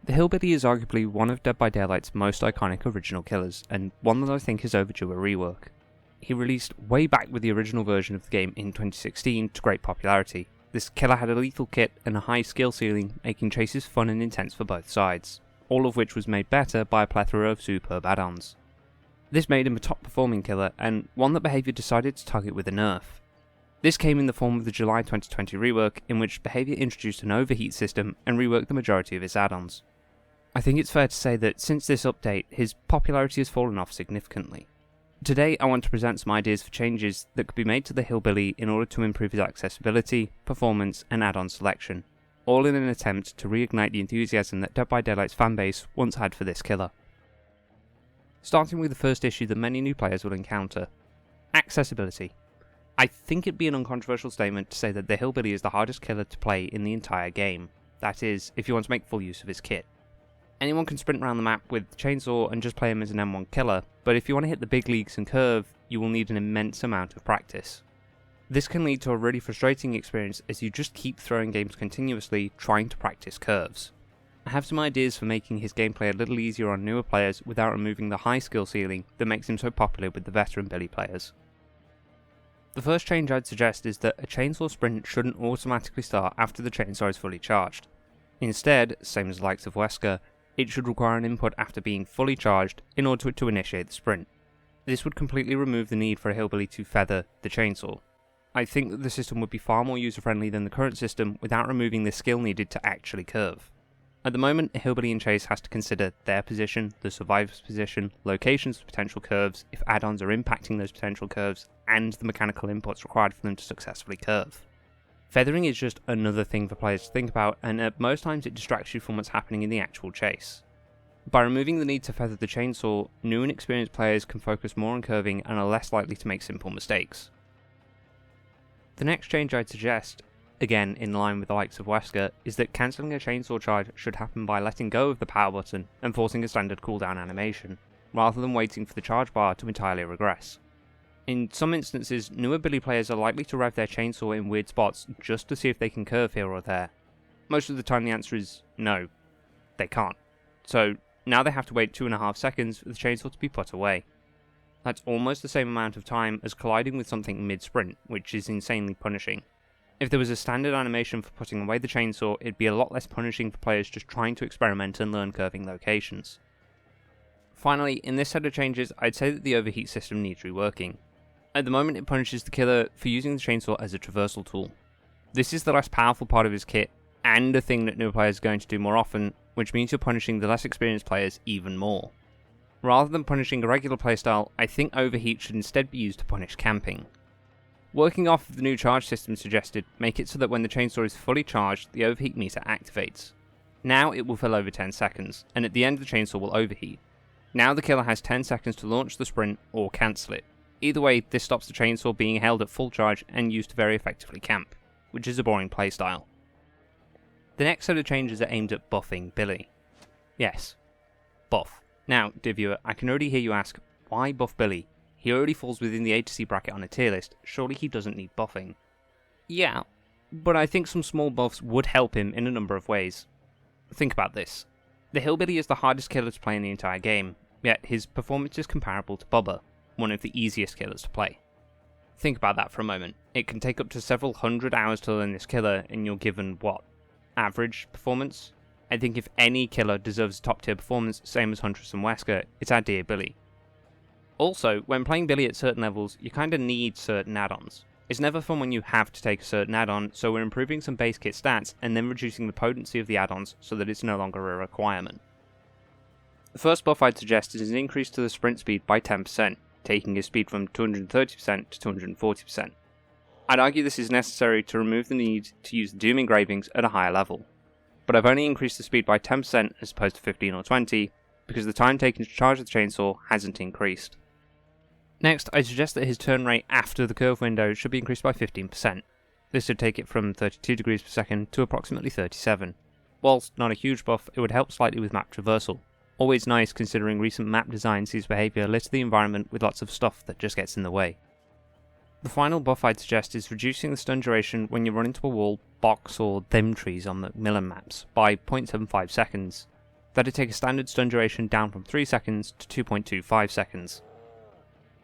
The Hillbilly is arguably one of Dead by Daylight's most iconic original killers, and one that I think is overdue a rework. He released way back with the original version of the game in 2016 to great popularity. This killer had a lethal kit and a high skill ceiling, making chases fun and intense for both sides, all of which was made better by a plethora of superb add-ons. This made him a top performing killer, and one that Behaviour decided to target with a nerf. This came in the form of the July 2020 rework, in which Behaviour introduced an overheat system and reworked the majority of his add-ons. I think it's fair to say that since this update, his popularity has fallen off significantly. Today I want to present some ideas for changes that could be made to the Hillbilly in order to improve his accessibility, performance and add-on selection, all in an attempt to reignite the enthusiasm that Dead by Daylight's fanbase once had for this killer. Starting with the first issue that many new players will encounter: accessibility. I think it'd be an uncontroversial statement to say that the Hillbilly is the hardest killer to play in the entire game, that is, if you want to make full use of his kit. Anyone can sprint around the map with the chainsaw and just play him as an M1 killer, but if you want to hit the big leagues and curve, you will need an immense amount of practice. This can lead to a really frustrating experience as you just keep throwing games continuously trying to practice curves. I have some ideas for making his gameplay a little easier on newer players without removing the high skill ceiling that makes him so popular with the veteran Billy players. The first change I'd suggest is that a chainsaw sprint shouldn't automatically start after the chainsaw is fully charged. Instead, same as the likes of Wesker, it should require an input after being fully charged in order to initiate the sprint. This would completely remove the need for a Hillbilly to feather the chainsaw. I think that the system would be far more user friendly than the current system without removing the skill needed to actually curve. At the moment, a Hillbilly in chase has to consider their position, the survivor's position, locations of potential curves, if add-ons are impacting those potential curves, and the mechanical inputs required for them to successfully curve. Feathering is just another thing for players to think about, and at most times it distracts you from what's happening in the actual chase. By removing the need to feather the chainsaw, new and experienced players can focus more on curving and are less likely to make simple mistakes. The next change I'd suggest, again in line with the likes of Wesker, is that cancelling a chainsaw charge should happen by letting go of the power button and forcing a standard cooldown animation, rather than waiting for the charge bar to entirely regress. In some instances, newer Billy players are likely to rev their chainsaw in weird spots just to see if they can curve here or there. Most of the time the answer is no, they can't. So now they have to wait 2.5 seconds for the chainsaw to be put away. That's almost the same amount of time as colliding with something mid-sprint, which is insanely punishing. If there was a standard animation for putting away the chainsaw, it'd be a lot less punishing for players just trying to experiment and learn curving locations. Finally, in this set of changes, I'd say that the overheat system needs reworking. At the moment, it punishes the killer for using the chainsaw as a traversal tool. This is the less powerful part of his kit, and a thing that newer players are going to do more often, which means you're punishing the less experienced players even more. Rather than punishing a regular playstyle, I think overheat should instead be used to punish camping. Working off of the new charge system suggested, make it so that when the chainsaw is fully charged, the overheat meter activates. Now it will fill over 10 seconds, and at the end the chainsaw will overheat. Now the killer has 10 seconds to launch the sprint or cancel it. Either way, this stops the chainsaw being held at full charge and used to very effectively camp, which is a boring playstyle. The next set of changes are aimed at buffing Billy. Yes, buff. Now, dear viewer, I can already hear you ask, why buff Billy? He already falls within the A to C bracket on a tier list, surely he doesn't need buffing. Yeah, but I think some small buffs would help him in a number of ways. Think about this. The Hillbilly is the hardest killer to play in the entire game, yet his performance is comparable to Bubba, one of the easiest killers to play. Think about that for a moment. It can take up to several hundred hours to learn this killer, and you're given, what, average performance? I think if any killer deserves a top tier performance, same as Huntress and Wesker, it's our dear Billy. Also, when playing Billy at certain levels, you kinda need certain add-ons. It's never fun when you have to take a certain add-on, so we're improving some base kit stats and then reducing the potency of the add-ons so that it's no longer a requirement. The first buff I'd suggest is an increase to the sprint speed by 10%, taking his speed from 230% to 240%. I'd argue this is necessary to remove the need to use the Doom engravings at a higher level, but I've only increased the speed by 10% as opposed to 15 or 20, because the time taken to charge the chainsaw hasn't increased. Next, I suggest that his turn rate after the curve window should be increased by 15%. This would take it from 32 degrees per second to approximately 37. Whilst not a huge buff, it would help slightly with map traversal. Always nice considering recent map design sees Behaviour litter the environment with lots of stuff that just gets in the way. The final buff I'd suggest is reducing the stun duration when you run into a wall, box or them trees on Macmillan maps by 0.75 seconds. That'd take a standard stun duration down from 3 seconds to 2.25 seconds.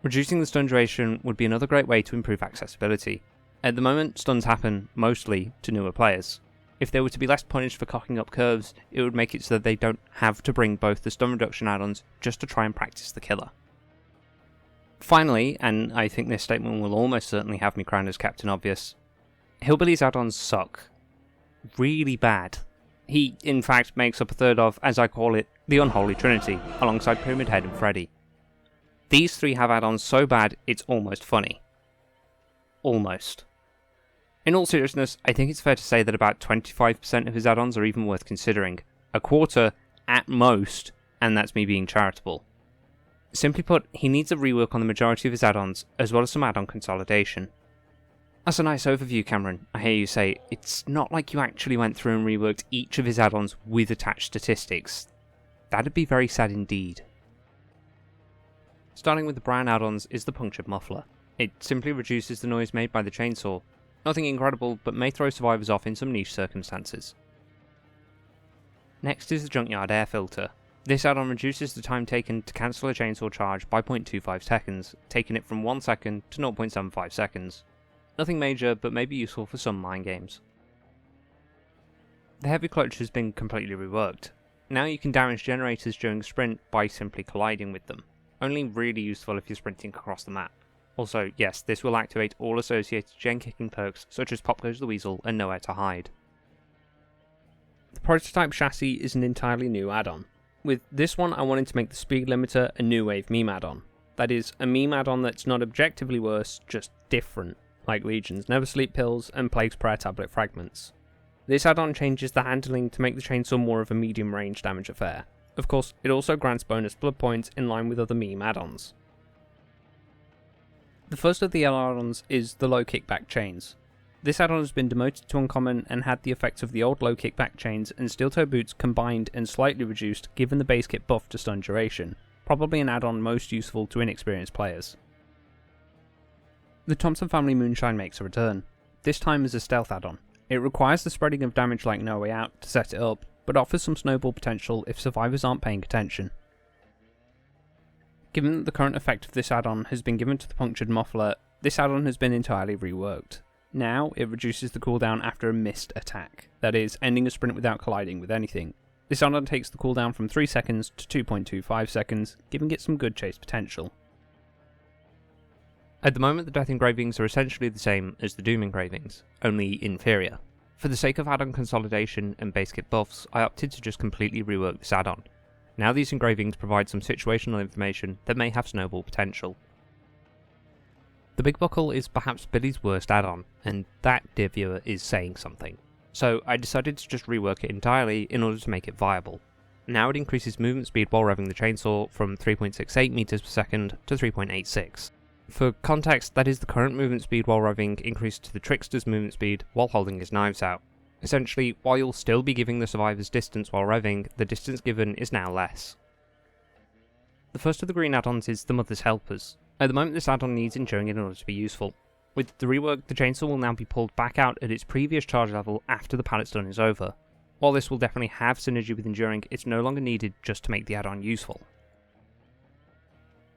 Reducing the stun duration would be another great way to improve accessibility. At the moment, stuns happen, mostly, to newer players. If they were to be less punished for cocking up curves, it would make it so that they don't have to bring both the stun reduction add-ons just to try and practice the killer. Finally, and I think this statement will almost certainly have me crowned as Captain Obvious, Hillbilly's add-ons suck. Really bad. He, in fact, makes up a third of, as I call it, the Unholy Trinity, alongside Pyramid Head and Freddy. These three have add-ons so bad, it's almost funny. Almost. In all seriousness, I think it's fair to say that about 25% of his add-ons are even worth considering. A quarter, at most, and that's me being charitable. Simply put, he needs a rework on the majority of his add-ons, as well as some add-on consolidation. That's a nice overview, Cameron. I hear you say, it's not like you actually went through and reworked each of his add-ons with attached statistics. That'd be very sad indeed. Starting with the brown add-ons is the punctured muffler. It simply reduces the noise made by the chainsaw. Nothing incredible, but may throw survivors off in some niche circumstances. Next is the junkyard air filter. This add-on reduces the time taken to cancel a chainsaw charge by 0.25 seconds, taking it from 1 second to 0.75 seconds. Nothing major, but may be useful for some mind games. The heavy clutch has been completely reworked. Now you can damage generators during a sprint by simply colliding with them. Only really useful if you're sprinting across the map. Also, yes, this will activate all associated gen-kicking perks such as Pop Goes the Weasel and Nowhere to Hide. The prototype chassis is an entirely new add-on. With this one, I wanted to make the speed limiter a new wave meme add-on. That is, a meme add-on that's not objectively worse, just different, like Legion's Never Sleep Pills and Plague's Prayer Tablet Fragments. This add-on changes the handling to make the chainsaw more of a medium range damage affair. Of course, it also grants bonus blood points in line with other meme add-ons. The first of the add-ons is the low kickback chains. This add-on has been demoted to uncommon and had the effects of the old low kickback chains and steel toe boots combined and slightly reduced given the base kit buff to stun duration, probably an add-on most useful to inexperienced players. The Thompson Family Moonshine makes a return, this time as a stealth add-on. It requires the spreading of damage like No Way Out to set it up, but offers some snowball potential if survivors aren't paying attention. Given that the current effect of this add-on has been given to the punctured muffler, this add-on has been entirely reworked. Now, it reduces the cooldown after a missed attack, that is, ending a sprint without colliding with anything. This add-on takes the cooldown from 3 seconds to 2.25 seconds, giving it some good chase potential. At the moment, the Death Engravings are essentially the same as the Doom Engravings, only inferior. For the sake of add-on consolidation and base kit buffs, I opted to just completely rework this add-on. Now these engravings provide some situational information that may have snowball potential. The Big Buckle is perhaps Billy's worst add-on, and that, dear viewer, is saying something. So I decided to just rework it entirely in order to make it viable. Now it increases movement speed while revving the chainsaw from 3.68 meters per second to 3.86. For context, that is the current movement speed while revving increased to the Trickster's movement speed while holding his knives out. Essentially, while you'll still be giving the survivors distance while revving, the distance given is now less. The first of the green add-ons is the Mother's Helpers. At the moment this add-on needs enduring in order to be useful. With the rework, the chainsaw will now be pulled back out at its previous charge level after the pallet stun is over. While this will definitely have synergy with enduring, it's no longer needed just to make the add-on useful.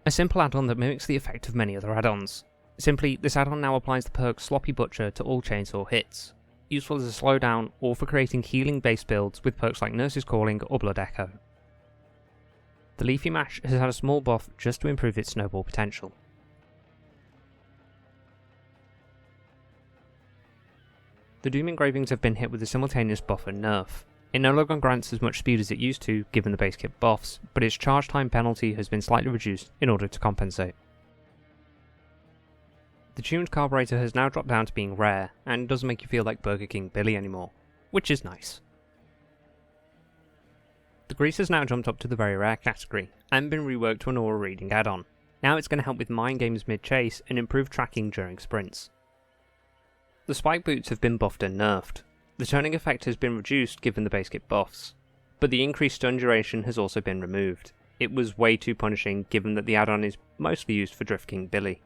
A simple add-on that mimics the effect of many other add-ons. Simply, this add-on now applies the perk Sloppy Butcher to all chainsaw hits. Useful as a slowdown or for creating healing based builds with perks like Nurse's Calling or Blood Echo. The Leafy Mash has had a small buff just to improve its snowball potential. The Doom Engravings have been hit with a simultaneous buff and nerf. It no longer grants as much speed as it used to given the base kit buffs, but its charge time penalty has been slightly reduced in order to compensate. The tuned carburetor has now dropped down to being rare, and doesn't make you feel like Burger King Billy anymore, which is nice. The grease has now jumped up to the very rare category, and been reworked to an aura reading add-on. Now it's going to help with mind games mid-chase and improve tracking during sprints. The spike boots have been buffed and nerfed. The turning effect has been reduced given the base kit buffs, but the increased stun duration has also been removed. It was way too punishing given that the add-on is mostly used for Drift King Billy.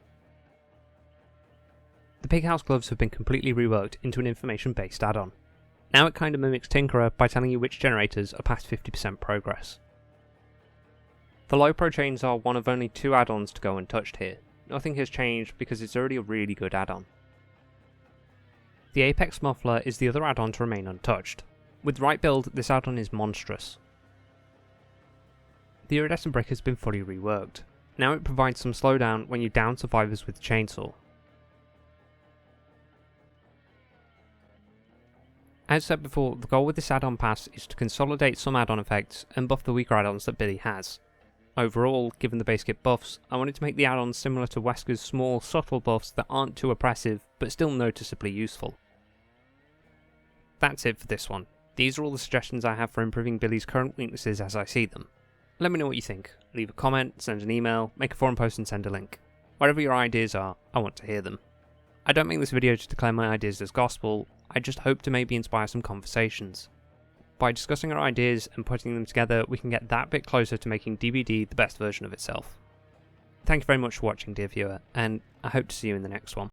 The Pighouse gloves have been completely reworked into an information based add-on. Now it kinda mimics Tinkerer by telling you which generators are past 50% progress. The low pro chains are one of only 2 add-ons to go untouched here. Nothing has changed because it's already a really good add-on. The Apex Muffler is the other add-on to remain untouched. With the right build, this add-on is monstrous. The Iridescent Brick has been fully reworked. Now it provides some slowdown when you down survivors with the chainsaw. As said before, the goal with this add-on pass is to consolidate some add-on effects and buff the weaker add-ons that Billy has. Overall, given the base kit buffs, I wanted to make the add-ons similar to Wesker's small, subtle buffs that aren't too oppressive, but still noticeably useful. That's it for this one. These are all the suggestions I have for improving Billy's current weaknesses as I see them. Let me know what you think. Leave a comment, send an email, make a forum post and send a link. Whatever your ideas are, I want to hear them. I don't make this video to declare my ideas as gospel, I just hope to maybe inspire some conversations. By discussing our ideas and putting them together, we can get that bit closer to making DBD the best version of itself. Thank you very much for watching, dear viewer, and I hope to see you in the next one.